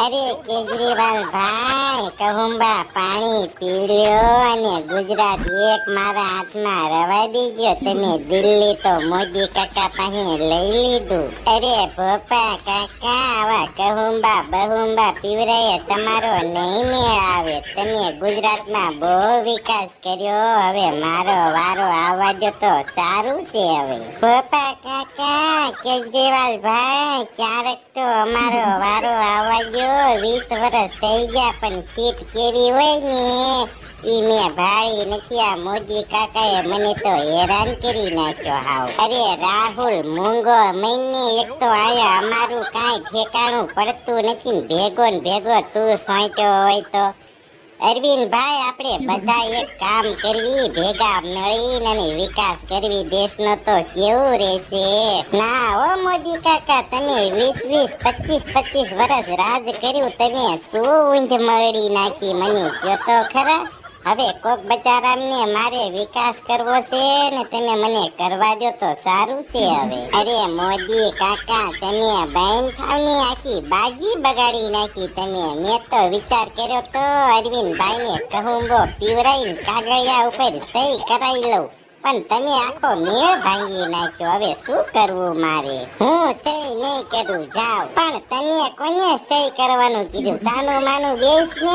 અરે કેજરીવાલ ભાઈ, કહુંબા પાણી પી લ્યો અને ગુજરાત એક મારા હાથમાં રવા દીજો. તમે દિલ્હી તો મોદી કાકા પાસે લઈ લીધું. અરે ભોપા કાકા, આવા કહુંબા બહુંબા પીવરાય તમારો નહીં મેળ આવે. તમે ગુજરાતમાં બહુ વિકાસ કર્યો, હવે મારો વારો આવવા દો તો સારું છે. હવે ભોપા કાકા, કેજરીવાલ ભાઈ, ક્યારેક તો અમારો વારો આવવા દો. 20 વર્ષ થઈ ગયા પણ સીટ કેવી હોય ને ઈ મેં ભાળી નથી. આ મોદી કાકાએ મને તો હેરાન કરી નાખ્યો હાવ. અરે રાહુલ મૂંગો મહિને એક તો આયા, અમારું કાંઈ ઠેકાણું પડતું નથી. ભેગો ને ભેગો તું સોંટ્યો હોય તો અરવિંદ ભાઈ, આપણે બધા એક કામ કરવી, ભેગા મળીને અને વિકાસ કરવી દેશનો તો કેવું રહેશે. ના ઓ મોદી કાકા, તમે 20-25 વર્ષ રાજ કર્યું, તમે શું ઊંધ મળી નાખી મને કયો તો ખરા. હવે કોક બચારામને મારે વિકાસ કરવો છે ને તમે મને કરવા દો તો સારું છે. હવે અરે મોદી કાકા, તમે બહેન થાવની આખી બાજી બગાડી નાખી તમે. મેં તો વિચાર કર્યો તો અરવિંદભાઈ ને કહુંબો પીવરાઈને કાગળિયા ઉપર સહી કરાવી લઉં, પણ તમે આખો મેળ ભાંગી નાખ્યો. હવે શું કરવું મારે? હું સહી નહીં કરું, જાવ. પણ તમે કોને સહી કરવાનું કીધું? સાનું માનું બેસ ને